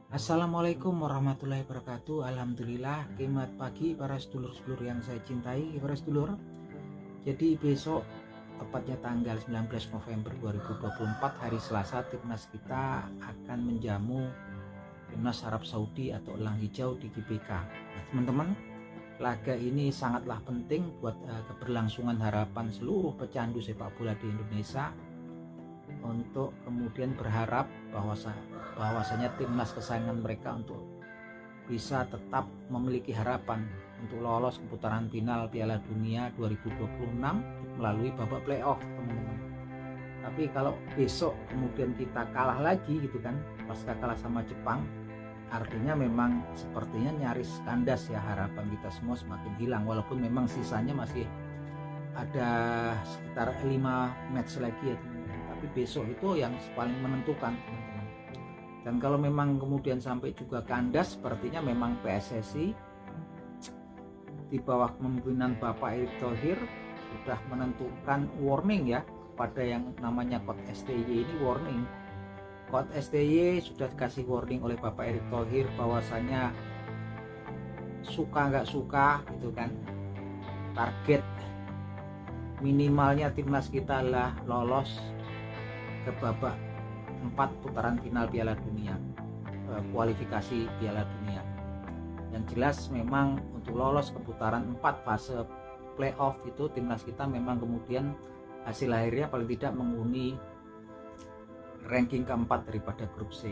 Assalamualaikum warahmatullahi wabarakatuh. Alhamdulillah, selamat pagi para sedulur-sedulur yang saya cintai. Para sedulur, jadi besok tepatnya tanggal 19 November 2024 hari Selasa, timnas kita akan menjamu timnas Arab Saudi atau Elang Hijau di GBK. Nah, teman-teman, laga ini sangatlah penting buat keberlangsungan harapan seluruh pecandu sepak bola di Indonesia, untuk kemudian berharap bahwasanya timnas kesayangan mereka untuk bisa tetap memiliki harapan untuk lolos ke putaran final Piala Dunia 2026 melalui babak playoff, teman-teman. Tapi kalau besok kemudian kita kalah lagi gitu kan, pasca kalah sama Jepang, artinya memang sepertinya nyaris kandas ya, harapan kita semua semakin hilang, walaupun memang sisanya masih ada sekitar 5 match lagi ya, tapi besok itu yang paling menentukan, teman-teman. Dan kalau memang kemudian sampai juga kandas, sepertinya memang PSSI di bawah kepemimpinan Bapak Erick Thohir sudah menentukan warning ya pada yang namanya Coach STY ini. Warning, Coach STY sudah dikasih warning oleh Bapak Erick Thohir bahwasanya suka nggak suka gitu kan, target minimalnya timnas kita adalah lolos ke babak 4 putaran final Piala Dunia, kualifikasi Piala Dunia. Yang jelas memang untuk lolos ke putaran 4 fase playoff itu timnas kita memang kemudian hasil akhirnya paling tidak menghuni ranking keempat daripada grup C.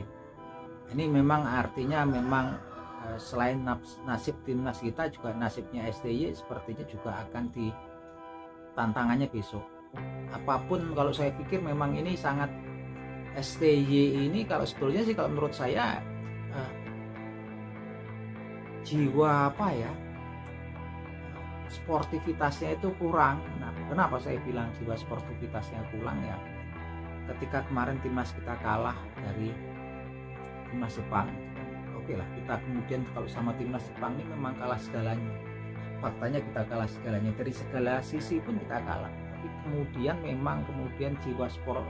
Ini memang artinya memang selain nasib timnas kita, juga nasibnya STY sepertinya juga akan di tantangannya besok. Apapun, kalau saya pikir memang ini sangat, STY ini kalau sebetulnya sih kalau menurut saya jiwa apa ya, sportivitasnya itu kurang. Nah, kenapa saya bilang jiwa sportivitasnya kurang ya? Ketika kemarin timnas kita kalah dari timnas Jepang, oke lah, kita kemudian kalau sama timnas Jepang ini memang kalah segalanya. Faktanya kita kalah segalanya, dari segala sisi pun kita kalah. Tapi kemudian memang jiwa sport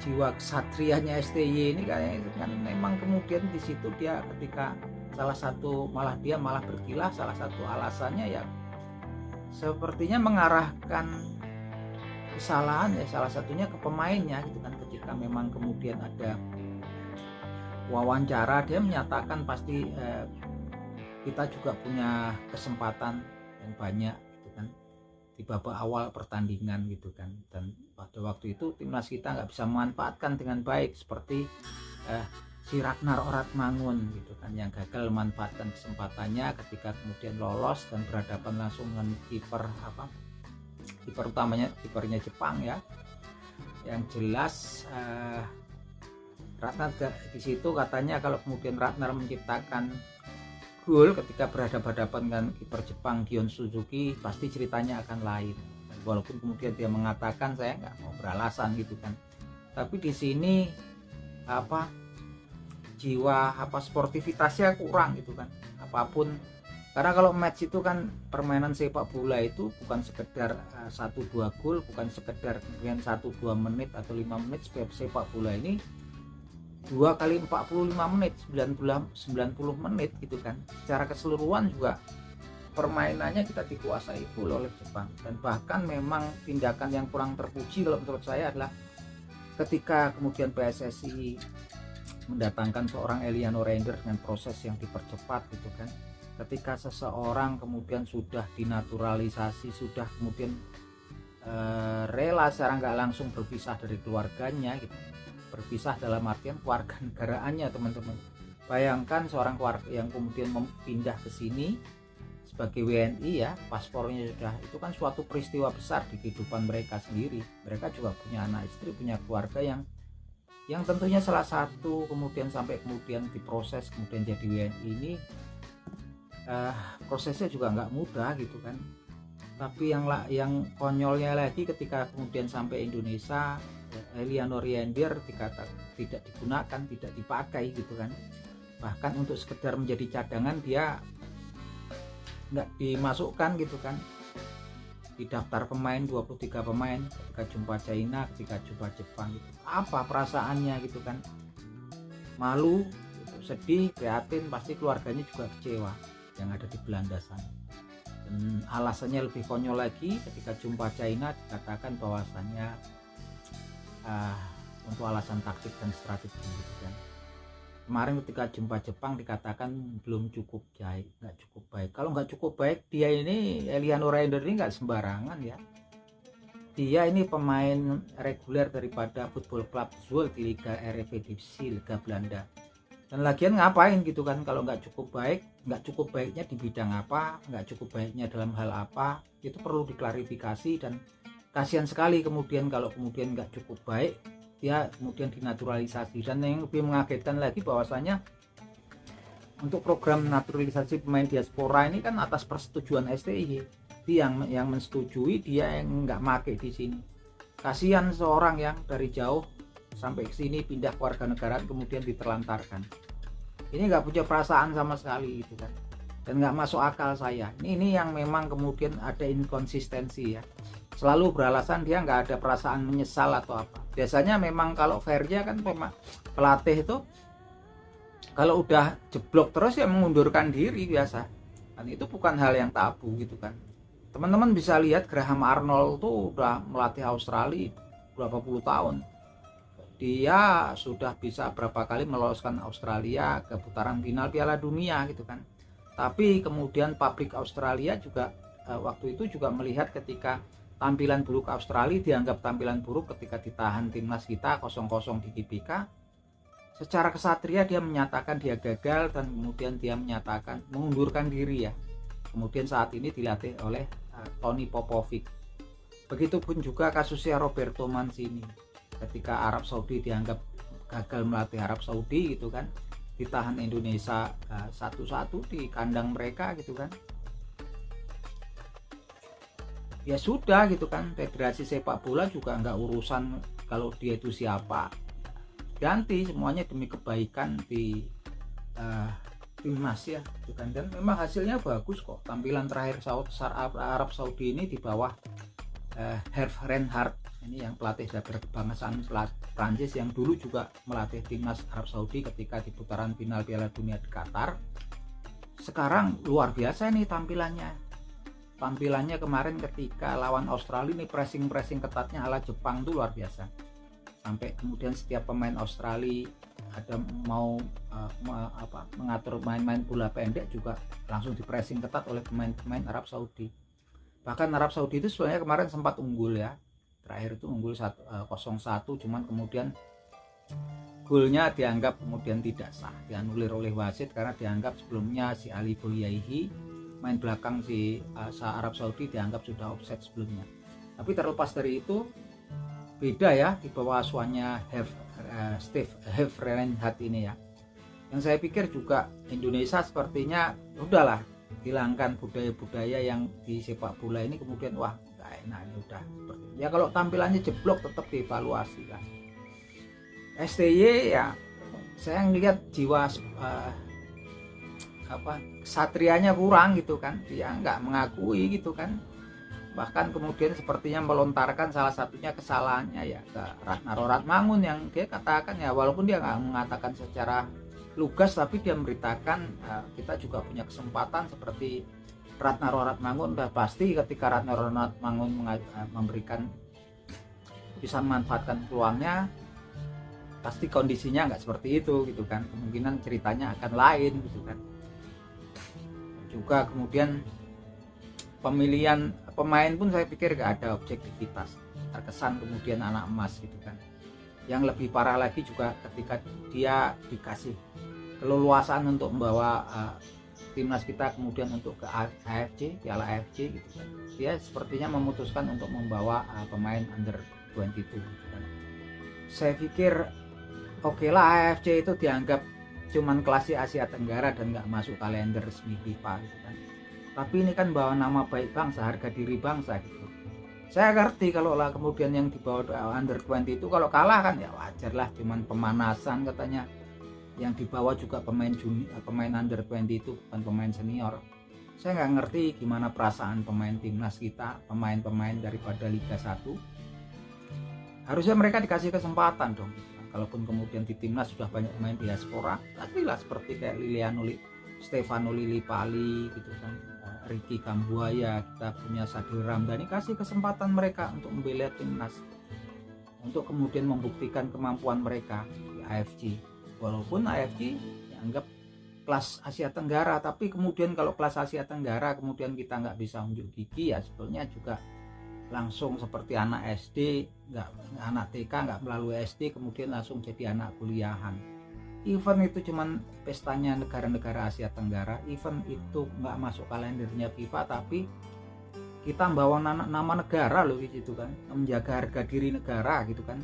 jiwa kesatrianya STY ini kan memang kemudian di situ dia ketika dia malah berkilah, salah satu alasannya ya sepertinya mengarahkan kesalahan ya salah satunya ke pemainnya gitu kan. Ketika memang kemudian ada wawancara, dia menyatakan pasti kita juga punya kesempatan yang banyak gitu kan di babak awal pertandingan gitu kan. Dan pada waktu itu timnas kita nggak bisa memanfaatkan dengan baik, seperti si Ragnar Oratmangun gitu kan, yang gagal memanfaatkan kesempatannya ketika kemudian lolos dan berhadapan langsung dengan kiper utamanya, kipernya Jepang ya. Yang jelas Ragnar di situ katanya kalau kemudian Ragnar menciptakan gol ketika berhadapan dengan kiper Jepang Gion Suzuki, pasti ceritanya akan lain. Dan walaupun kemudian dia mengatakan saya nggak mau beralasan gitu kan, tapi di sini jiwa sportivitasnya kurang gitu kan. Apapun, karena kalau match itu kan permainan sepak bola itu bukan sekedar 1-2 gol, bukan sekedar kemudian 1-2 menit atau 5 menit. Sepak bola ini 2 kali 45 menit, 90 menit gitu kan. Secara keseluruhan juga permainannya kita dikuasai full oleh Jepang. Dan bahkan memang tindakan yang kurang terpuji kalau menurut saya adalah ketika kemudian PSSI mendatangkan seorang Eliano Reinder dengan proses yang dipercepat gitu kan. Ketika seseorang kemudian sudah dinaturalisasi, sudah kemudian rela secara nggak langsung berpisah dari keluarganya gitu. Berpisah dalam artian keluarga negaraannya, teman-teman. Bayangkan seorang keluarga yang kemudian pindah ke sini sebagai WNI ya, paspornya sudah, itu kan suatu peristiwa besar di kehidupan mereka sendiri. Mereka juga punya anak istri, punya keluarga yang tentunya salah satu kemudian sampai kemudian diproses kemudian jadi WNI ini prosesnya juga nggak mudah gitu kan. Tapi yang konyolnya lagi, ketika kemudian sampai Indonesia, Eliano Reinder tidak digunakan, tidak dipakai gitu kan. Bahkan untuk sekedar menjadi cadangan dia nggak dimasukkan gitu kan. di daftar pemain 23 pemain ketika jumpa China, ketika jumpa Jepang gitu. Apa perasaannya gitu kan, malu gitu, sedih, prihatin, pasti keluarganya juga kecewa yang ada di Belanda sana. Dan alasannya lebih konyol lagi, ketika jumpa China dikatakan bahwasannya untuk alasan taktik dan strategi gitu kan. Kemarin ketika jumpa Jepang dikatakan belum cukup baik, nggak cukup baik. Kalau nggak cukup baik, dia ini Eliano Reinder ini nggak sembarangan ya. Dia ini pemain reguler daripada Football Club Zwolle di Liga Eredivisie, Liga Belanda. Dan lagian ngapain gitu kan kalau nggak cukup baik, nggak cukup baiknya di bidang apa, nggak cukup baiknya dalam hal apa, itu perlu diklarifikasi. Dan kasihan sekali kemudian kalau kemudian nggak cukup baik, dia kemudian dinaturalisasi. Dan yang lebih mengagetkan lagi bahwasanya untuk program naturalisasi pemain diaspora ini kan atas persetujuan STY. Dia yang mensetujui, dia yang nggak make di sini. Kasihan seorang yang dari jauh sampai ke sini pindah kewarganegaraan kemudian diterlantarkan. Ini nggak punya perasaan sama sekali gitu kan, dan nggak masuk akal saya. Ini yang memang kemudian ada inkonsistensi ya. Selalu beralasan dia nggak ada perasaan menyesal atau apa. Biasanya memang kalau fairnya kan memang pelatih itu kalau udah jeblok terus ya mengundurkan diri biasa. Dan itu bukan hal yang tabu gitu kan. Teman-teman bisa lihat Graham Arnold tuh udah melatih Australia berapa puluh tahun. Dia sudah bisa berapa kali meloloskan Australia ke putaran final Piala Dunia gitu kan. Tapi kemudian publik Australia juga waktu itu juga melihat ketika tampilan buruk Australia dianggap tampilan buruk ketika ditahan timnas kita 0-0 di GBK. Secara kesatria dia menyatakan dia gagal dan kemudian dia menyatakan mengundurkan diri ya. Kemudian saat ini dilatih oleh Tony Popovic. Begitupun juga kasusnya Roberto Mancini. Ketika Arab Saudi dianggap gagal melatih Arab Saudi gitu kan, ditahan Indonesia 1-1 di kandang mereka gitu kan. Ya sudah gitu kan, Federasi Sepak Bola juga nggak urusan kalau dia itu siapa, ganti semuanya demi kebaikan di timnas ya gitu kan. Dan memang hasilnya bagus kok. Tampilan terakhir Arab Saudi ini di bawah Hervé Renard, ini yang pelatih dari kebangsaan Prancis yang dulu juga melatih timnas Arab Saudi ketika di putaran final Piala Dunia di Qatar. Sekarang luar biasa nih tampilannya kemarin ketika lawan Australia ini pressing ketatnya ala Jepang tuh luar biasa. Sampai kemudian setiap pemain Australia ada mau mengatur main-main bola pendek juga langsung di pressing ketat oleh pemain-pemain Arab Saudi. Bahkan Arab Saudi itu sebenarnya kemarin sempat unggul ya, terakhir itu unggul 0-1, cuman kemudian golnya dianggap kemudian tidak sah, dianulir oleh wasit karena dianggap sebelumnya si Ali Bouyaihi main belakang si Arab Saudi dianggap sudah offside sebelumnya. Tapi terlepas dari itu beda ya di bawah asuhannya Hervé Renard ini ya. Yang saya pikir juga Indonesia sepertinya udahlah hilangkan budaya-budaya yang di sepak bola ini, kemudian wah nggak enak ini udah seperti ya. Kalau tampilannya jeblok tetap dievaluasi kan. STY ya saya ngelihat jiwa satrianya kurang gitu kan, dia nggak mengakui gitu kan. Bahkan kemudian sepertinya melontarkan salah satunya kesalahannya ya ke Ratnaro Ratmangun yang dia katakan ya, walaupun dia nggak mengatakan secara lugas tapi dia memberitakan kita juga punya kesempatan seperti Ratnaro Ratmangun. Udah pasti ketika Ratnaro Ratmangun memberikan bisa memanfaatkan peluangnya, pasti kondisinya nggak seperti itu gitu kan, kemungkinan ceritanya akan lain gitu kan. Juga kemudian pemilihan pemain pun saya pikir nggak ada objektivitas, terkesan kemudian anak emas gitu kan. Yang lebih parah lagi juga ketika dia dikasih keleluasan untuk membawa timnas kita kemudian untuk ke AFC, Piala AFC gitu kan. Dia sepertinya memutuskan untuk membawa pemain under 22 gitu kan. Saya pikir oke lah, AFC itu dianggap cuman kelas Asia Tenggara dan nggak masuk kalender resmi FIFA gitu kan. Tapi ini kan bawa nama baik bangsa, harga diri bangsa gitu. Saya ngerti kalau lah kemudian yang dibawa under 20 itu kalau kalah kan ya wajar lah, cuman pemanasan katanya. Yang dibawa juga pemain junior, pemain under 20 itu bukan pemain senior. Saya nggak ngerti gimana perasaan pemain timnas kita, pemain-pemain daripada Liga 1. Harusnya mereka dikasih kesempatan dong. Kalaupun kemudian di timnas sudah banyak pemain diaspora, kasihlah seperti kayak Stefano Lillipali gitu kan, Ricky Kambuaya, kita punya Sadil Ramdhani, kasih kesempatan mereka untuk membela timnas, untuk kemudian membuktikan kemampuan mereka di AFC. Walaupun AFC dianggap kelas Asia Tenggara, tapi kemudian kalau kelas Asia Tenggara kemudian kita nggak bisa unjuk gigi, ya sebetulnya juga langsung seperti anak SD, anak TK nggak melalui SD kemudian langsung jadi anak kuliahan. Event itu cuman pestanya negara-negara Asia Tenggara, event itu nggak masuk kalendernya FIFA, tapi kita membawa nama negara loh gitu kan, menjaga harga diri negara gitu kan.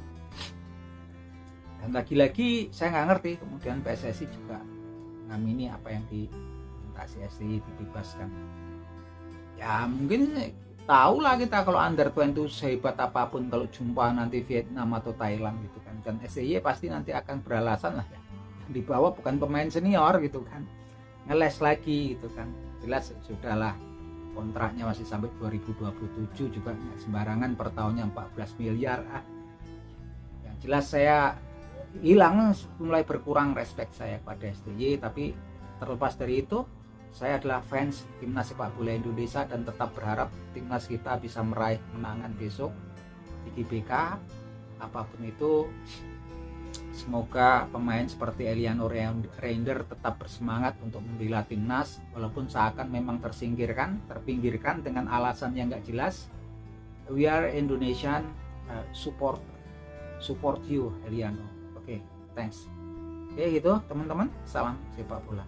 Dan lagi-lagi saya nggak ngerti kemudian PSSI juga ngamini apa yang diminta CSI dibebaskan. Ya mungkin tahu lah kita kalau under 20 sehebat apapun kalau jumpa nanti Vietnam atau Thailand gitu kan, dan SCY pasti nanti akan beralasan lah ya, di bawah bukan pemain senior gitu kan, ngeles lagi gitu kan. Jelas sudahlah, kontraknya masih sampai 2027 juga nggak sembarangan, per tahunnya 14 miliar. Yang jelas saya mulai berkurang respect saya pada SCY, tapi terlepas dari itu saya adalah fans timnas sepak bola Indonesia dan tetap berharap timnas kita bisa meraih kemenangan besok di GBK. Apapun itu, semoga pemain seperti Eliano Reinder tetap bersemangat untuk membela timnas walaupun seakan memang terpinggirkan dengan alasan yang nggak jelas. We are Indonesian, support you Eliano. Oke, thanks. Oke gitu teman-teman, salam sepak bola.